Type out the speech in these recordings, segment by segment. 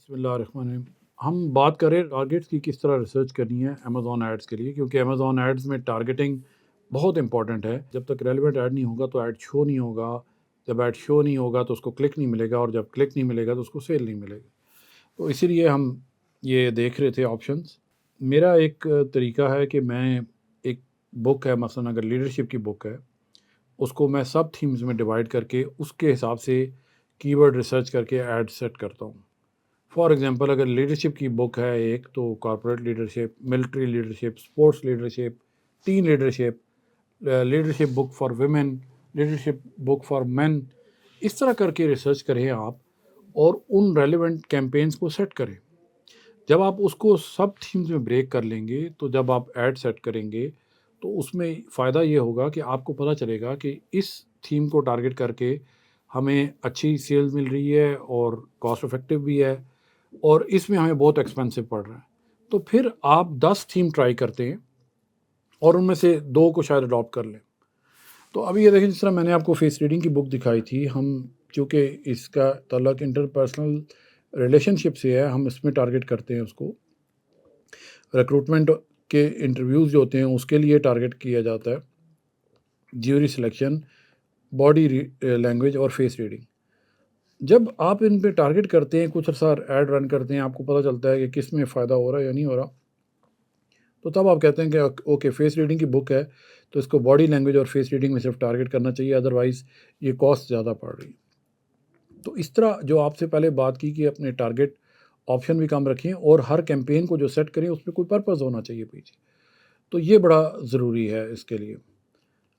बिस्मिल्लाहिर्रहमानिर्रहीम। हम बात करें टारगेट्स की किस तरह रिसर्च करनी है अमेज़ॉन एड्स के लिए, क्योंकि अमेज़ॉन एड्स में टारगेटिंग बहुत इंपॉर्टेंट है। जब तक रेलेवेंट ऐड नहीं होगा तो ऐड शो नहीं होगा, जब ऐड शो नहीं होगा तो उसको क्लिक नहीं मिलेगा, और जब क्लिक नहीं मिलेगा तो उसको सेल नहीं मिलेगा। तो इसीलिए हम ये देख रहे थे ऑप्शंस। मेरा एक तरीका है कि मैं एक बुक है, मसलन अगर लीडरशिप की बुक है, उसको मैं सब थीम्स में डिवाइड करके उसके हिसाब से कीवर्ड रिसर्च करके ऐड सेट करता हूँ। फॉर एग्जांपल अगर लीडरशिप की बुक है एक, तो corporate leadership, military leadership, sports leadership, team leadership, leadership book for women, leadership book for main, इस तरह करके रिसर्च करें आप और उन रेलेवेंट कैंपेन्स को सेट करें। जब आप उसको सब थीम्स में ब्रेक कर लेंगे तो जब आप ऐड सेट करेंगे तो उसमें फ़ायदा ये होगा कि आपको पता चलेगा कि इस थीम को टारगेट करके हमें अच्छी सेल्स मिल रही है और कॉस्ट इफ़ेक्टिव भी है, और इसमें हमें बहुत एक्सपेंसिव पड़ रहा है। तो फिर आप 10 थीम ट्राई करते हैं और उनमें से 2 को शायद अडॉप्ट कर लें। तो अभी ये देखें, जिस तरह मैंने आपको फेस रीडिंग की बुक दिखाई थी, हम चूँकि इसका ताल्लुक इंटरपर्सनल रिलेशनशिप से है, हम इसमें टारगेट करते हैं उसको। रिक्रूटमेंट के इंटरव्यूज़ जो होते हैं उसके लिए टारगेट किया जाता है, ज्यूरी सिलेक्शन, बॉडी लैंग्वेज और फेस रीडिंग। जब आप इन पे टारगेट करते हैं, कुछ अर्सा ऐड रन करते हैं, आपको पता चलता है कि किस में फ़ायदा हो रहा है या नहीं हो रहा, तो तब आप कहते हैं कि ओके, फेस रीडिंग की बुक है तो इसको बॉडी लैंग्वेज और फेस रीडिंग में सिर्फ टारगेट करना चाहिए, अदरवाइज़ ये कॉस्ट ज़्यादा पड़ रही है। तो इस तरह जो आपसे पहले बात की कि अपने टारगेट ऑप्शन भी कम रखें और हर कैंपेन को जो सेट करें उसमें कोई पर्पज़ होना चाहिए पीछे, तो ये बड़ा ज़रूरी है इसके लिए।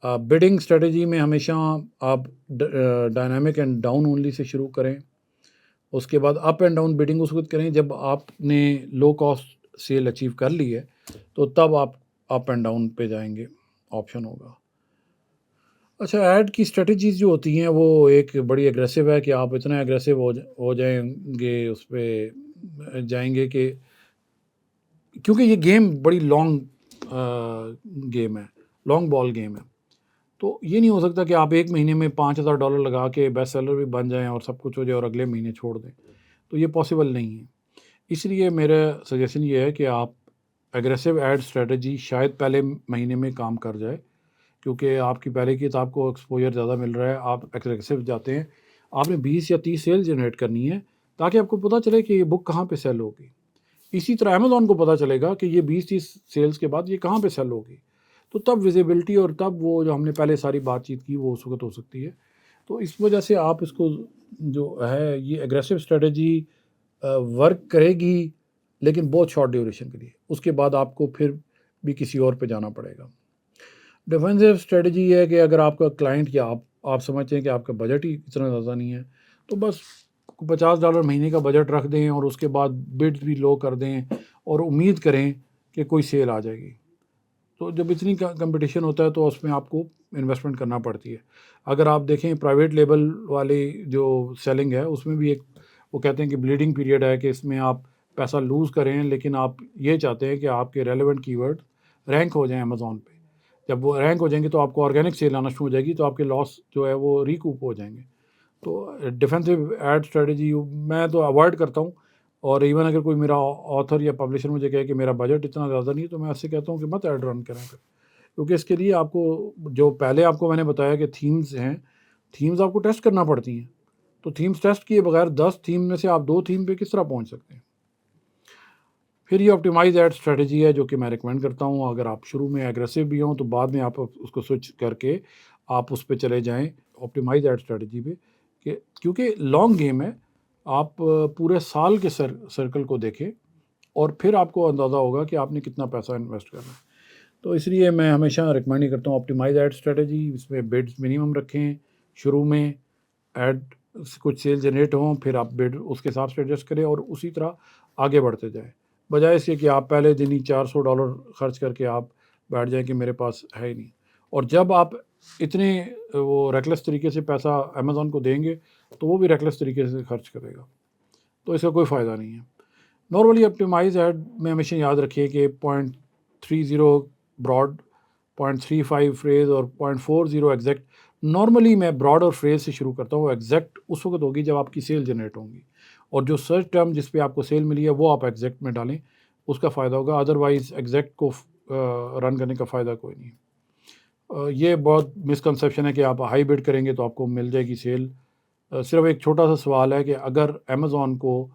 बिडिंग स्ट्रेटजी में हमेशा आप dynamic and down only say शुरू करें। उसके बाद अप एंड डाउन बिडिंग उस वक्त करें जब आपने लो कॉस्ट सेल अचीव कर ली है, तो तब आप अप एंड डाउन पे जाएंगे, ऑप्शन होगा। अच्छा, ऐड की स्ट्रेटजीज जो होती हैं वो एक बड़ी एग्रेसिव है कि आप इतना एग्रेसिव हो जाएंगे उस पर जाएंगे कि, क्योंकि ये गेम बड़ी लॉन्ग गेम है, लॉन्ग बॉल गेम है। तो ये नहीं हो सकता कि आप एक महीने में $5,000 लगा के बेस्ट सेलर भी बन जाएं और सब कुछ हो जाए और अगले महीने छोड़ दें, तो ये पॉसिबल नहीं है। इसलिए मेरा सजेशन ये है कि आप एग्रेसिव ऐड स्ट्रेटजी शायद पहले महीने में काम कर जाए, क्योंकि आपकी पहले की तो आपको एक्सपोजर ज़्यादा मिल रहा है, आप एग्रेसिव जाते हैं, आपने 20 या 30 सेल जनरेट करनी है ताकि आपको पता चले कि ये बुक कहाँ पे सेल होगी। इसी तरह अमेज़ॉन को पता चलेगा कि ये 20-30 सेल्स के बाद ये कहाँ पे सेल होगी, तो तब विजिबिलिटी और तब वो जो हमने पहले सारी बातचीत की वो उस वक्त हो सकती है। तो इस वजह से आप इसको, जो है ये एग्रेसिव स्ट्रेटजी वर्क करेगी, लेकिन बहुत शॉर्ट ड्यूरेशन के लिए, उसके बाद आपको फिर भी किसी और पे जाना पड़ेगा। डिफेंसिव स्ट्रेटजी है कि अगर आपका क्लाइंट या आप समझते हैं कि आपका बजट ही इतना ज़्यादा नहीं है, तो बस $50 महीने का बजट रख दें और उसके बाद बिड्स भी लो कर दें और उम्मीद करें कि कोई सेल आ जाएगी। तो जब इतनी कंपटीशन होता है तो उसमें आपको इन्वेस्टमेंट करना पड़ती है। अगर आप देखें प्राइवेट लेबल वाली जो सेलिंग है उसमें भी एक, वो कहते हैं कि ब्लीडिंग पीरियड है, कि इसमें आप पैसा लूज़ करें लेकिन आप ये चाहते हैं कि आपके रेलेवेंट कीवर्ड रैंक हो जाएं अमेज़ॉन पे। जब वो रैंक हो जाएंगे तो आपको ऑर्गेनिक सेल आना शुरू हो जाएगी, तो आपके लॉस जो है वो रिकूप हो जाएंगे। तो डिफेंसिव एड स्ट्रेटजी मैं तो अवॉइड करता हूँ। और इवन अगर कोई मेरा ऑथर या पब्लिशर मुझे कहे कि मेरा बजट इतना ज़्यादा नहीं है, तो मैं ऐसे कहता हूँ कि मत ऐड रन करें फिर, क्योंकि इसके लिए आपको, जो पहले आपको मैंने बताया कि थीम्स हैं, थीम्स आपको टेस्ट करना पड़ती हैं। तो थीम्स टेस्ट किए बगैर 10 थीम में से आप 2 थीम पे किस तरह पहुँच सकते हैं। फिर ये ऑप्टिमाइज एड स्ट्रेटजी है जो कि मैं रिकमेंड करता हूँ। अगर आप शुरू में एग्रेसिव भी हों तो बाद में आप उसको स्विच करके आप उस पर चले जाएं, ऑप्टिमाइज एड स्ट्रेटजी पे, कि क्योंकि लॉन्ग गेम है। आप पूरे साल के सर्कल को देखें और फिर आपको अंदाज़ा होगा कि आपने कितना पैसा इन्वेस्ट करना है। तो इसलिए मैं हमेशा रिकमेंड ही करता हूँ ऑप्टिमाइज एड स्ट्रेटजी। इसमें बिड्स मिनिमम रखें शुरू में, ऐड कुछ सेल जनरेट हों, फिर आप बिड उसके हिसाब से एडजस्ट करें और उसी तरह आगे बढ़ते जाएं, बजाय इसके कि आप पहले दिन ही $400 खर्च करके आप बैठ जाएं कि मेरे पास है ही नहीं। और जब आप इतने वो रेकलेस तरीके से पैसा अमेज़ॉन को देंगे तो वो भी रेकलेस तरीके से खर्च करेगा, तो इसका कोई फ़ायदा नहीं है। नॉर्मली ऑप्टिमाइज ऐड में हमेशा याद रखिए कि 0.30 ब्रॉड, 0.35 फ्रेज और 0.40 एग्जैक्ट। नॉर्मली मैं ब्रॉड और फ्रेज से शुरू करता हूँ, एग्जैक्ट उस वक्त होगी जब आपकी सेल जनरेट होंगी, और जो सर्च टर्म जिस पे आपको सेल मिली है वो आप एग्जैक्ट में डालें, उसका फ़ायदा होगा। अदरवाइज़ एग्जैक्ट को रन करने का फ़ायदा कोई नहीं है। ये बहुत मिसकंसेप्शन है कि आप हाई बिड करेंगे तो आपको मिल जाएगी सेल। सिर्फ एक छोटा सा सवाल है कि अगर अमेज़ॉन को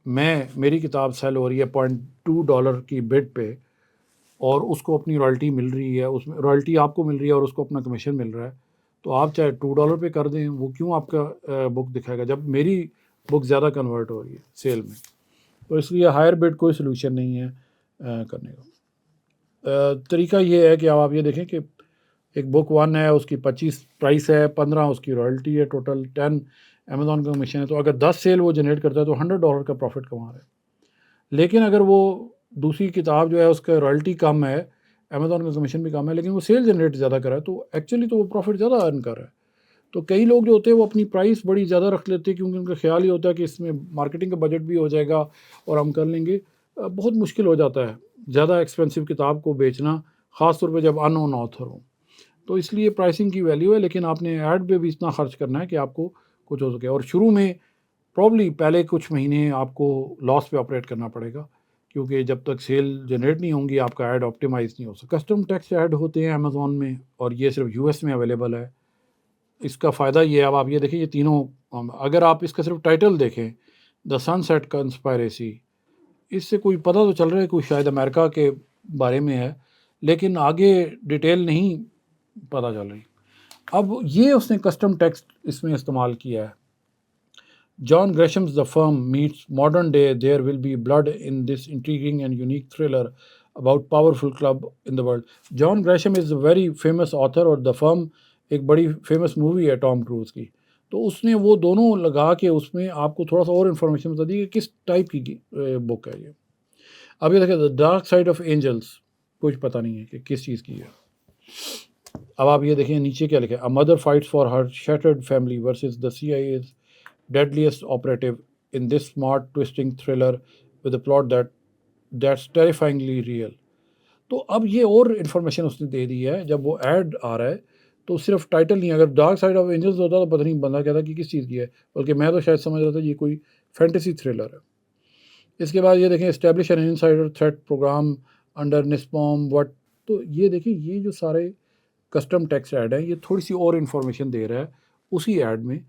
मेरी किताब सेल हो रही है $0.2 की बिड पे और उसको अपनी रॉयल्टी मिल रही है, उसमें रॉयल्टी आपको मिल रही है और उसको अपना कमीशन मिल रहा है, तो आप चाहे $2 पे कर दें, वो क्यों आपका बुक दिखाएगा जब मेरी बुक ज़्यादा कन्वर्ट हो रही है सेल में। तो इसलिए हायर बिड कोई सोल्यूशन नहीं है करने का। तरीका ये है कि अब आप ये देखें कि एक बुक 1 है, उसकी 25 प्राइस है, 15 उसकी रॉयल्टी है, टोटल 10 अमेज़ॉन का कमीशन है। तो अगर 10 सेल वो जनरेट करता है तो $100 का प्रॉफिट कमा रहा है। लेकिन अगर वो दूसरी किताब जो है उसका रॉयल्टी कम है, अमेज़ॉन का कमीशन भी कम है, लेकिन वो सेल जनरेट ज़्यादा कर रहा है, तो एक्चुअली तो वो प्रॉफिट ज़्यादा अर्न कर रहा है। तो कई लोग जो होते हैं वो अपनी प्राइस बड़ी ज़्यादा रख लेते हैं क्योंकि उनका ख्याल ये होता है कि इसमें मार्केटिंग का बजट भी हो जाएगा और हम कर लेंगे। बहुत मुश्किल हो जाता है ज़्यादा एक्सपेंसिव किताब को बेचना, ख़ास तौर पे जब अननोन ऑथर हो। तो इसलिए प्राइसिंग की वैल्यू है, लेकिन आपने ऐड पे भी इतना खर्च करना है कि आपको कुछ हो सके। और शुरू में प्रॉब्ली पहले कुछ महीने आपको लॉस पे ऑपरेट करना पड़ेगा क्योंकि जब तक सेल जनरेट नहीं होंगी आपका ऐड ऑप्टिमाइज़ नहीं हो सकता। कस्टम टेक्स्ट ऐड होते हैं अमेज़ॉन में और ये सिर्फ यूएस में अवेलेबल है। इसका फ़ायदा ये है, अब आप ये देखिए ये तीनों अगर आप इसका सिर्फ टाइटल देखें, द सनसेट कंस्पायरेसी, इससे कोई पता तो चल रहा है कोई शायद अमेरिका के बारे में है, लेकिन आगे डिटेल नहीं पता चल रही। अब ये उसने कस्टम टेक्स्ट इसमें इस्तेमाल किया है। John Gresham's The Firm meets modern day. There will be blood in this intriguing and unique thriller about powerful club in the world. John Gresham is a very famous author और The Firm एक बड़ी famous movie है Tom cruise की। तो उसने वो दोनों लगा के उसमें आपको थोड़ा सा और इन्फॉर्मेशन बता दी कि किस टाइप की बुक है ये। अब ये देखिए the dark side of angels, कुछ पता नहीं है कि किस चीज़ की है। अब आप ये देखिए नीचे क्या लिखा है, a mother fights for her shattered family versus the CIA's deadliest operative in this smart twisting thriller with a plot that's terrifyingly real। तो अब ये और इन्फॉर्मेशन उसने दे दी है। जब वो ऐड आ रहा है तो सिर्फ टाइटल नहीं, अगर डार्क साइड ऑफ एंजल्स होता तो पता नहीं बंदा कहता कि किस चीज़ की है, बल्कि मैं तो शायद समझ रहा था ये कोई फैंटेसी थ्रिलर है। इसके बाद ये देखें establish an insider threat program under NISPOM what. तो ये देखिए ये जो सारे कस्टम टेक्स्ट ऐड हैं ये थोड़ी सी और इन्फॉर्मेशन दे रहा है उसी ऐड में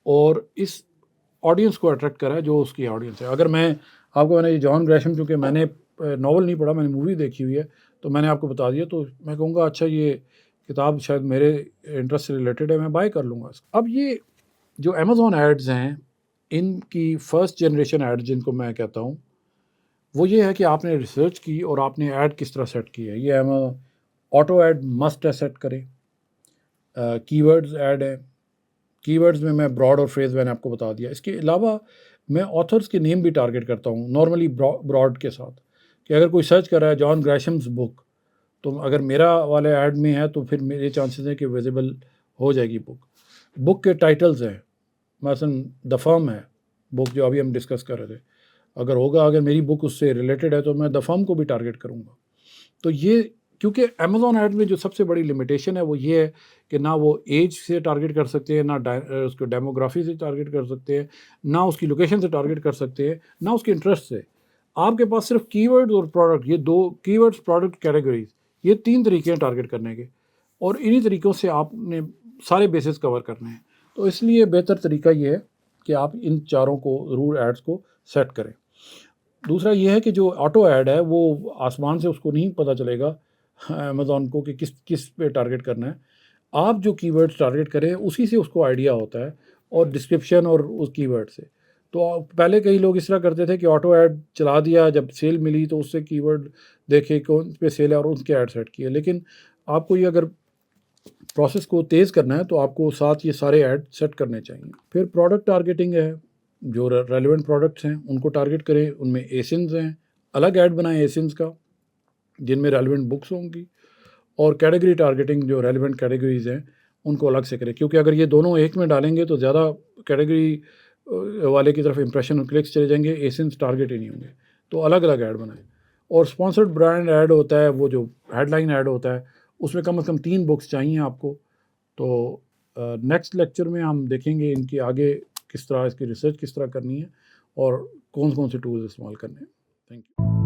और इस ऑडियंस को अट्रैक्ट करा है जो उसकी ऑडियंस है। अगर मैं आपको, मैंने ये जॉन ग्रेशम, चूँकि मैंने नॉवल नहीं पढ़ा, मैंने मूवी देखी हुई है, तो मैंने आपको बता दिया, तो मैं कहूँगा अच्छा ये किताब शायद मेरे इंटरेस्ट से रिलेटेड है, मैं बाय कर लूँगा इसको। अब ये जो अमेज़ॉन एड्स हैं, इनकी फर्स्ट जनरेशन एड जिनको मैं कहता हूँ, वो ये है कि आपने रिसर्च की और आपने ऐड किस तरह सेट की है। ये ऑटो ऐड मस्ट है सेट करें। कीवर्ड्स ऐड है, कीवर्ड्स में मैं ब्रॉड और फ्रेज मैंने आपको बता दिया। इसके अलावा मैं ऑथर्स के नेम भी टारगेट करता हूँ नॉर्मली ब्रॉड के साथ, कि अगर कोई सर्च कर रहा है जॉन ग्रेशम्स बुक, तो अगर मेरा वाले ऐड में है तो फिर मेरे चांसेस हैं कि विजिबल हो जाएगी बुक। बुक के टाइटल्स हैं, मसलन द फर्म है बुक जो अभी हम डिस्कस कर रहे थे, अगर होगा, अगर मेरी बुक उससे रिलेटेड है तो मैं द फर्म को भी टारगेट करूँगा। तो ये, क्योंकि अमेज़ॉन ऐड में जो सबसे बड़ी लिमिटेशन है वो ये है कि ना वो एज से टारगेट कर सकते हैं, ना उसको डेमोग्राफी से टारगेट कर सकते हैं, ना उसकी लोकेशन से टारगेट कर सकते हैं, ना उसके इंटरेस्ट से। आपके पास सिर्फ कीवर्ड्स और प्रोडक्ट, ये दो कीवर्ड्स, प्रोडक्ट, कैटेगरीज, ये 3 तरीके हैं टारगेट करने के, और इन्हीं तरीक़ों से आपने सारे बेसिस कवर करने हैं। तो इसलिए बेहतर तरीका ये है कि आप इन चारों को ज़रूर एड्स को सेट करें। दूसरा ये है कि जो ऑटो ऐड है वो आसमान से उसको नहीं पता चलेगा अमेज़ॉन को कि किस किस पे टारगेट करना है। आप जो कीवर्ड्स टारगेट करें उसी से उसको आइडिया होता है, और डिस्क्रिप्शन और उस कीवर्ड से। तो पहले कई लोग इस तरह करते थे कि ऑटो ऐड चला दिया, जब सेल मिली तो उससे कीवर्ड देखे कौन पे सेल है और उसके ऐड सेट किए। लेकिन आपको ये अगर प्रोसेस को तेज़ करना है तो आपको साथ ये सारे ऐड सेट करने चाहिए। फिर प्रोडक्ट टारगेटिंग है, जो रेलेवेंट प्रोडक्ट्स हैं उनको टारगेट करें, उनमें एसिन्स हैं, अलग ऐड बनाएं एसिन्स का जिनमें रेलेवेंट बुक्स होंगी, और कैटेगरी टारगेटिंग, जो रेलेवेंट कैटेगरीज हैं उनको अलग से करें, क्योंकि अगर ये दोनों एक में डालेंगे तो ज़्यादा कैटेगरी वाले की तरफ इंप्रेशन और क्लिक्स चले जाएंगे, एसिन्स टारगेट ही नहीं होंगे। तो अलग अलग ऐड बनाएं। और स्पॉन्सर्ड ब्रांड ऐड होता है, वो जो हेडलाइन ऐड होता है, उसमें कम से कम 3 बुक्स चाहिए आपको। तो नेक्स्ट लेक्चर में हम देखेंगे इनकी आगे किस तरह, इसकी रिसर्च किस तरह करनी है, और कौन-कौन से टूल्स इस्तेमाल करने हैं। Thank you.